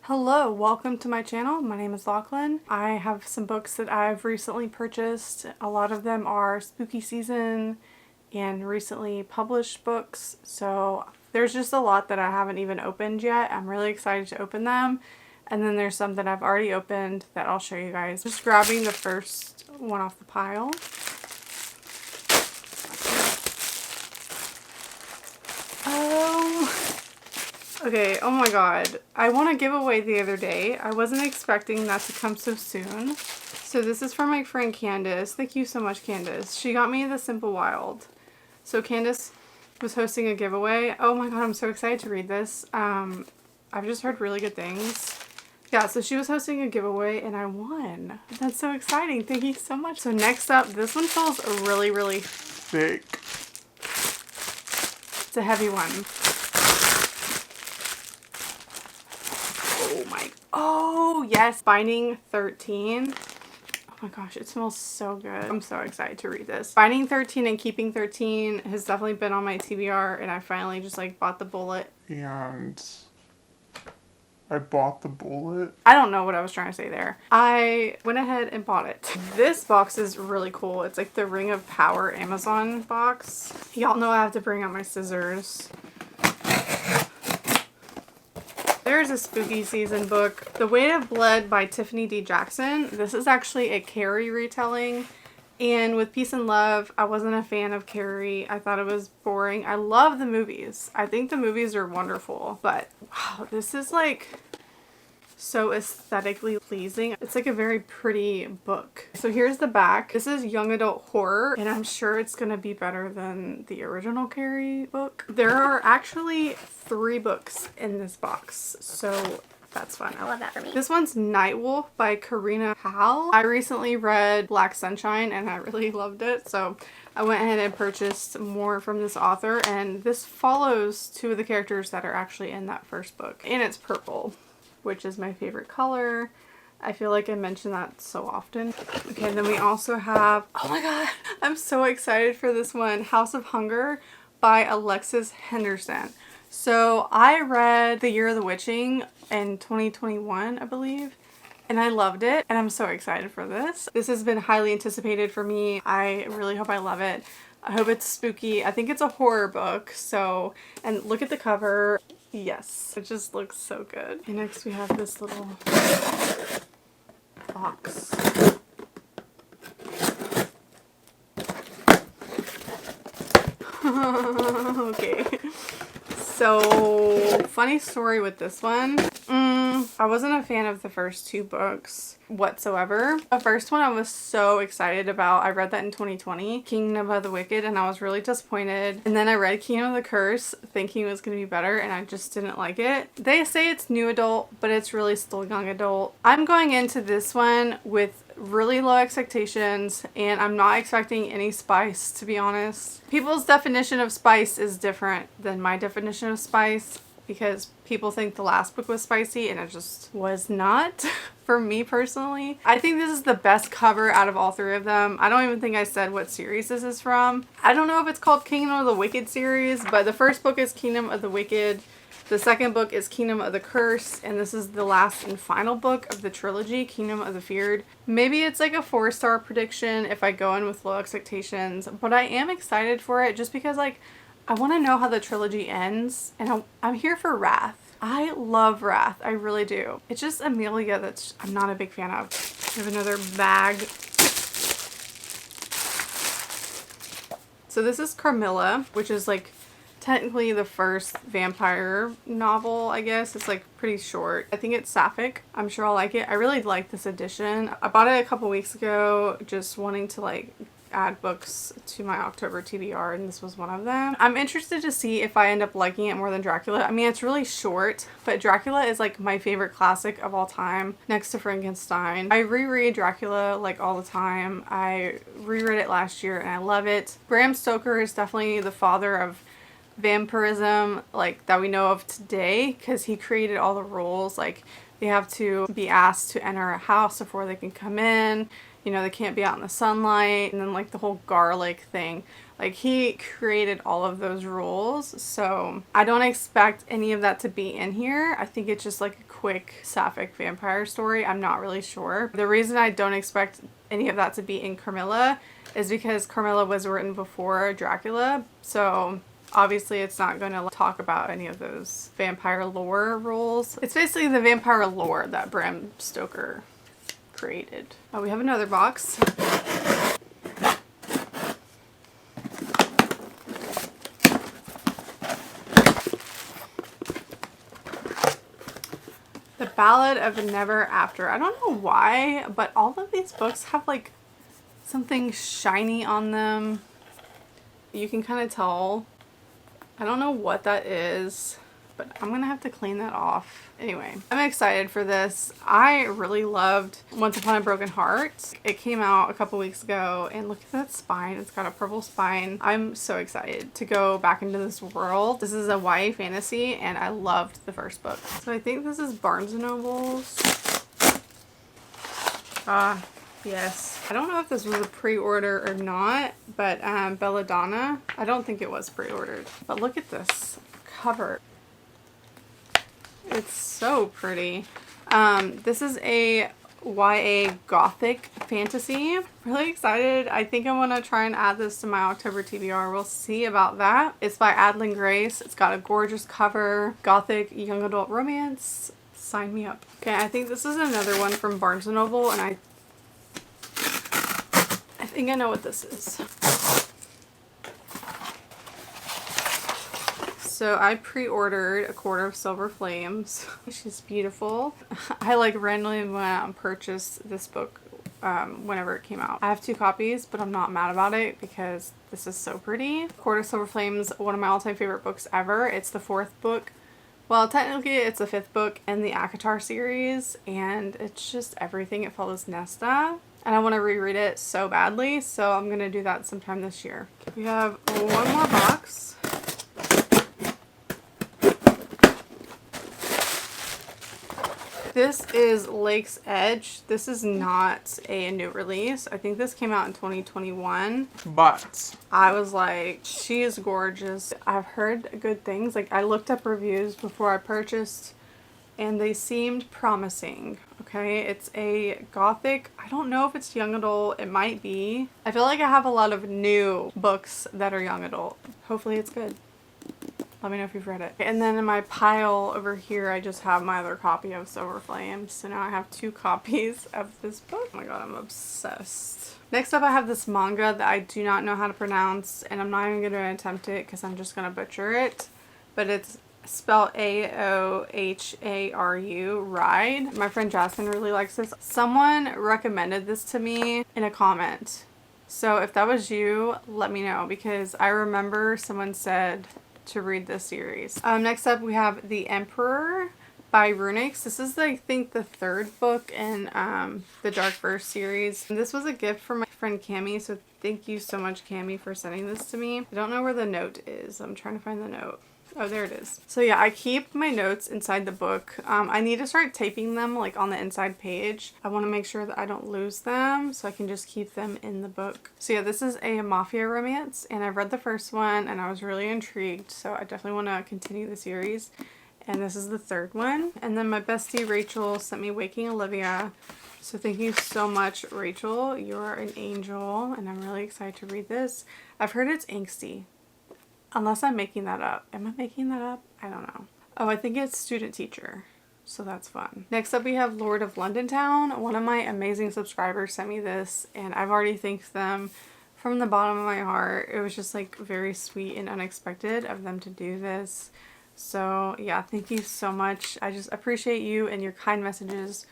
Hello, welcome to my channel. My name is Lachlan. I have some books that I've recently purchased. A lot of them are spooky season and recently published books, so there's just a lot that I haven't even opened yet. I'm really excited to open them. And then there's some that I've already opened that I'll show you guys. Just grabbing the first one off the pile. Okay, oh my god. I won a giveaway the other day. I wasn't expecting that to come so soon. So this is from my friend Candace. Thank you so much, Candace. She got me The Simple Wild. So Candace was hosting a giveaway. Oh my god, I'm so excited to read this. I've just heard really good things. Yeah, so she was hosting a giveaway and I won. That's so exciting. Thank you so much. So next up, this one feels really, really thick. It's a heavy one. Oh yes, Binding 13. Oh my gosh, it smells so good. I'm so excited to read this. Binding 13 and Keeping 13 has definitely been on my TBR, and I finally just like bought the bullet. And I bought the bullet. I don't know what I was trying to say there. I went ahead and bought it. This box is really cool. It's like the Ring of Power Amazon box. Y'all know I have to bring out my scissors. There's a spooky season book, The Weight of Blood by Tiffany D. Jackson. This is actually a Carrie retelling. And with Peace and Love, I wasn't a fan of Carrie. I thought it was boring. I love the movies. I think the movies are wonderful. But wow, this is like so aesthetically pleasing. It's like a very pretty book. So here's the back. This is young adult horror, and I'm sure it's gonna be better than the original Carrie book. There are actually 3 books in this box, so that's fun. I love that for me. This one's Nightwolf by Karina Howell. I recently read Black Sunshine and I really loved it, so I went ahead and purchased more from this author, and this follows 2 of the characters that are actually in that first book. And it's purple, which is my favorite color. I feel like I mention that so often. Okay, then we also have, oh my god, I'm so excited for this one, House of Hunger by Alexis Henderson. So I read The Year of the Witching in 2021, I believe, and I loved it, and I'm so excited for this. This has been highly anticipated for me. I really hope I love it. I hope it's spooky. I think it's a horror book, so, and look at the cover. Yes, it just looks so good. And next we have this little box. Okay. So, funny story with this one. I wasn't a fan of the first 2 books whatsoever. The first one I was so excited about. I read that in 2020, Kingdom of the Wicked, and I was really disappointed. And then I read Kingdom of the Curse thinking it was going to be better, and I just didn't like it. They say it's new adult, but it's really still young adult. I'm going into this one with really low expectations, and I'm not expecting any spice, to be honest. People's definition of spice is different than my definition of spice, because people think the last book was spicy and it just was not for me personally. I think this is the best cover out of all 3 of them. I don't even think I said what series this is from. I don't know if it's called Kingdom of the Wicked series, but the first book is Kingdom of the Wicked. The second book is Kingdom of the Curse, and this is the last and final book of the trilogy, Kingdom of the Feared. Maybe it's like a 4-star prediction if I go in with low expectations, but I am excited for it just because like I want to know how the trilogy ends, and I'm here for Wrath. I love Wrath. I really do. It's just Amelia that I'm not a big fan of. We have another bag. So this is Carmilla, which is like technically the first vampire novel, I guess. It's like pretty short. I think it's sapphic. I'm sure I'll like it. I really like this edition. I bought it a couple weeks ago just wanting to like add books to my October TBR, and this was one of them. I'm interested to see if I end up liking it more than Dracula. I mean, it's really short, but Dracula is like my favorite classic of all time next to Frankenstein. I reread Dracula like all the time. I reread it last year and I love it. Bram Stoker is definitely the father of vampirism like that we know of today, because he created all the rules. Like they have to be asked to enter a house before they can come in. you know, they can't be out in the sunlight, and then like the whole garlic thing. Like, he created all of those rules, so I don't expect any of that to be in here. I think it's just like a quick sapphic vampire story. I'm not really sure. The reason I don't expect any of that to be in Carmilla is because Carmilla was written before Dracula, so obviously it's not going to talk about any of those vampire lore rules. It's basically the vampire lore that Bram Stoker created. Oh, we have another box. The Ballad of Never After. I don't know why, but all of these books have like something shiny on them. You can kind of tell. I don't know what that is, but I'm gonna have to clean that off. Anyway, I'm excited for this. I really loved Once Upon a Broken Heart. It came out a couple weeks ago, and look at that spine. It's got a purple spine. I'm so excited to go back into this world. This is a YA fantasy, and I loved the first book. So I think this is Barnes & Noble's. Yes. I don't know if this was a pre-order or not, but Belladonna, I don't think it was pre-ordered. But look at this cover. It's so pretty. This is a YA Gothic fantasy. Really excited. I think I want to try and add this to my October TBR. We'll see about that. It's by Adlin Grace. It's got a gorgeous cover. Gothic young adult romance. Sign me up. Okay, I think this is another one from Barnes & Noble, and I think I know what this is. So I pre-ordered A Quarter of Silver Flames. She's beautiful. I like randomly went out and purchased this book whenever it came out. I have 2 copies, but I'm not mad about it because this is so pretty. Quarter of Silver Flames, one of my all-time favorite books ever. It's the 4th book. Well, technically it's the 5th book in the ACOTAR series, and it's just everything it follows Nesta. And I want to reread it so badly, so I'm going to do that sometime this year. We have one more box. This is Lake's Edge. This is not a new release. I think this came out in 2021. But I was like, she is gorgeous. I've heard good things. Like, I looked up reviews before I purchased, and they seemed promising. Okay, it's a Gothic. I don't know if it's young adult. It might be. I feel like I have a lot of new books that are young adult. Hopefully it's good. Let me know if you've read it. And then in my pile over here, I just have my other copy of Silver Flames. So now I have 2 copies of this book. Oh my god, I'm obsessed. Next up, I have this manga that I do not know how to pronounce, and I'm not even going to attempt it because I'm just going to butcher it. But it's spelled A-O-H-A-R-U, Ride. My friend Jasmine really likes this. Someone recommended this to me in a comment. So if that was you, let me know, because I remember someone said to read this series. Next up, we have The Emperor by Runix. This is, I think, the 3rd book in the Dark Verse series. And this was a gift from my friend Cami, so thank you so much, Cami, for sending this to me. I don't know where the note is. I'm trying to find the note. Oh, there it is. So yeah, I keep my notes inside the book. I need to start taping them like on the inside page. I want to make sure that I don't lose them, so I can just keep them in the book. So yeah, this is a mafia romance, and I've read the first one and I was really intrigued, so I definitely want to continue the series. And this is the 3rd one. And then my bestie Rachel sent me Waking Olivia. So thank you so much, Rachel. You are an angel, and I'm really excited to read this. I've heard it's angsty. Unless I'm making that up. Am I making that up? I don't know. Oh, I think it's student teacher. So that's fun. Next up, we have Lord of London Town. One of my amazing subscribers sent me this, and I've already thanked them from the bottom of my heart. It was just like very sweet and unexpected of them to do this. So yeah, thank you so much. I just appreciate you and your kind messages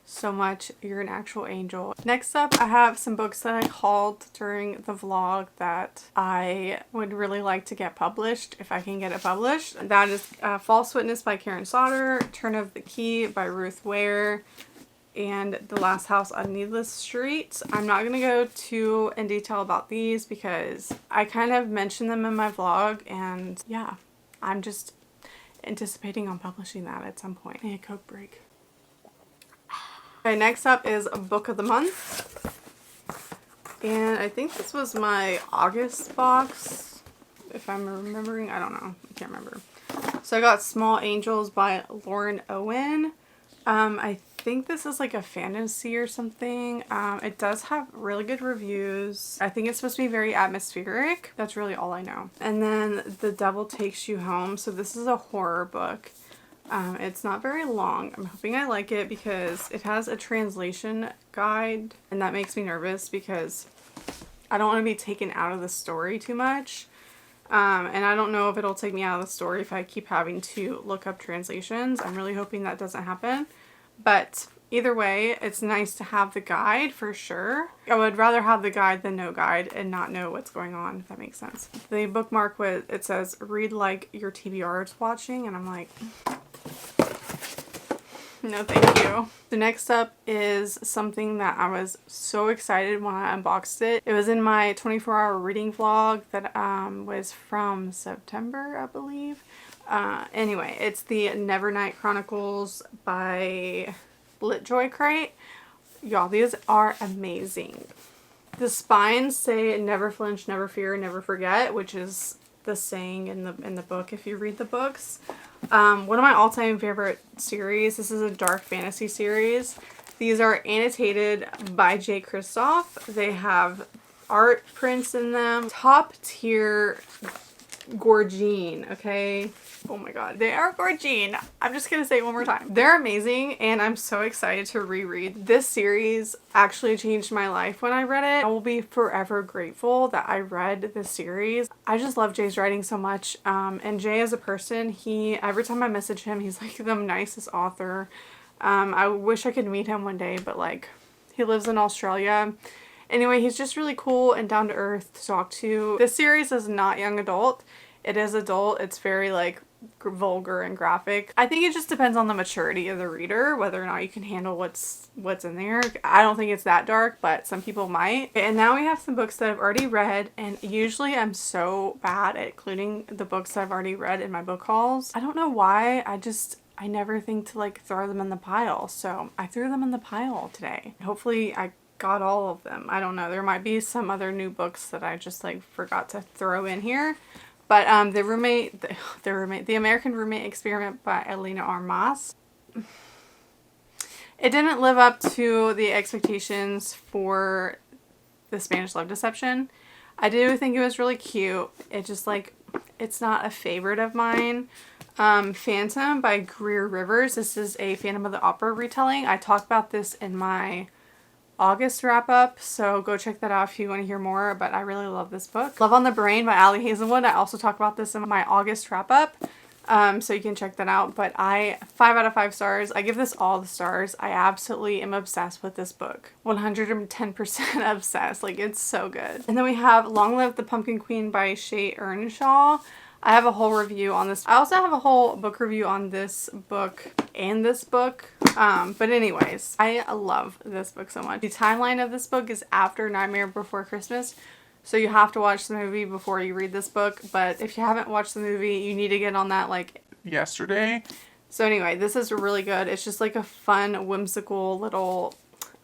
so much. You're an actual angel. Next up, I have some books that I hauled during the vlog that I would really like to get published if I can get it published. That is False Witness by Karen Sauter, Turn of the Key by Ruth Ware, and The Last House on Needless Street. I'm not going to go too in detail about these because I kind of mentioned them in my vlog, and yeah, I'm just anticipating on publishing that at some point. I need a Coke break. Okay, next up is Book of the Month. And I think this was my August box, if I'm remembering. I don't know. I can't remember. So I got Small Angels by Lauren Owen. I think this is like a fantasy or something. It does have really good reviews. I think it's supposed to be very atmospheric. That's really all I know. And then The Devil Takes You Home. So this is a horror book. It's not very long. I'm hoping I like it because it has a translation guide, and that makes me nervous because I don't want to be taken out of the story too much. And I don't know if it'll take me out of the story if I keep having to look up translations. I'm really hoping that doesn't happen. But either way, it's nice to have the guide for sure. I would rather have the guide than no guide and not know what's going on, if that makes sense. The bookmark, it says, read like your TBR is watching, and I'm like, no thank you. The next up is something that I was so excited when I unboxed it. It was in my 24-hour reading vlog that was from September, I believe. Anyway, it's the Nevernight Chronicles by Litjoy Crate. Y'all, these are amazing. The spines say never flinch, never fear, never forget, which is the saying in the book if you read the books. One of my all-time favorite series. This is a dark fantasy series. These are annotated by Jay Kristoff. They have art prints in them. Top tier gorgine, okay? Oh my god, they are gorgine. I'm just gonna say it one more time. They're amazing, and I'm so excited to reread. This series actually changed my life when I read it. I will be forever grateful that I read this series. I just love Jay's writing so much, and Jay as a person, every time I message him, he's like the nicest author. I wish I could meet him one day, but like, he lives in Australia. Anyway, he's just really cool and down to earth to talk to. This series is not young adult. It is adult. It's very like vulgar and graphic. I think it just depends on the maturity of the reader, whether or not you can handle what's in there. I don't think it's that dark, but some people might. And now we have some books that I've already read, and usually I'm so bad at including the books that I've already read in my book hauls. I don't know why. I never think to like throw them in the pile. So I threw them in the pile today. Hopefully I got all of them. I don't know. There might be some other new books that I just like forgot to throw in here. But The American Roommate Experiment by Elena R. Moss. It didn't live up to the expectations for The Spanish Love Deception. I do think it was really cute. It just like, it's not a favorite of mine. Phantom by Greer Rivers. This is a Phantom of the Opera retelling. I talked about this in my August wrap up, so go check that out if you want to hear more, but I really love this book. Love on the Brain by Allie Hazelwood. I also talked about this in my August wrap up, so you can check that out. But 5 out of 5 stars. I give this all the stars. I absolutely am obsessed with this book. 110% obsessed. Like, it's so good. And then we have Long Live the Pumpkin Queen by Shay Earnshaw. I have a whole review on this. I also have a whole book review on this book and this book. But anyways, I love this book so much. The timeline of this book is after Nightmare Before Christmas. So you have to watch the movie before you read this book. But if you haven't watched the movie, you need to get on that like yesterday. So anyway, this is really good. It's just like a fun, whimsical little,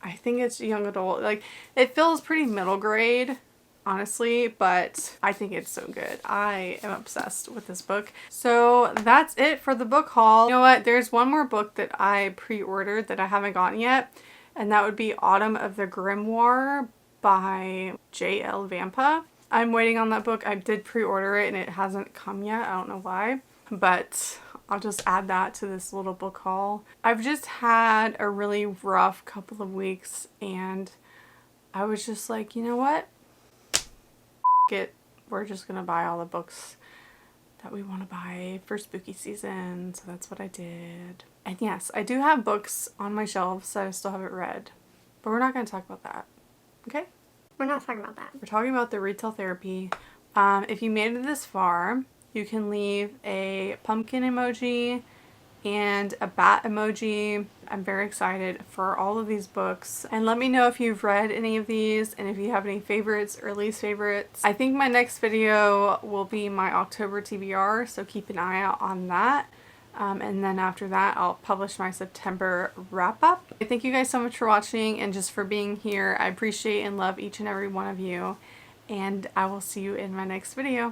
I think it's young adult. Like, it feels pretty middle grade, honestly, but I think it's so good. I am obsessed with this book. So that's it for the book haul. You know what? There's one more book that I pre-ordered that I haven't gotten yet, and that would be Autumn of the Grimoire by J.L. Vampa. I'm waiting on that book. I did pre-order it and it hasn't come yet. I don't know why, but I'll just add that to this little book haul. I've just had a really rough couple of weeks, and I was just like, you know what? We're just gonna buy all the books that we want to buy for spooky season. So that's what I did. And yes, I do have books on my shelves that I still haven't read, but we're not going to talk about that. Okay? We're not talking about that. We're talking about the retail therapy. If you made it this far, you can leave a pumpkin emoji and a bat emoji. I'm very excited for all of these books. And let me know if you've read any of these and if you have any favorites or least favorites. I think my next video will be my October TBR, so keep an eye out on that. And then after that, I'll publish my September wrap-up. Thank you guys so much for watching and just for being here. I appreciate and love each and every one of you. And I will see you in my next video.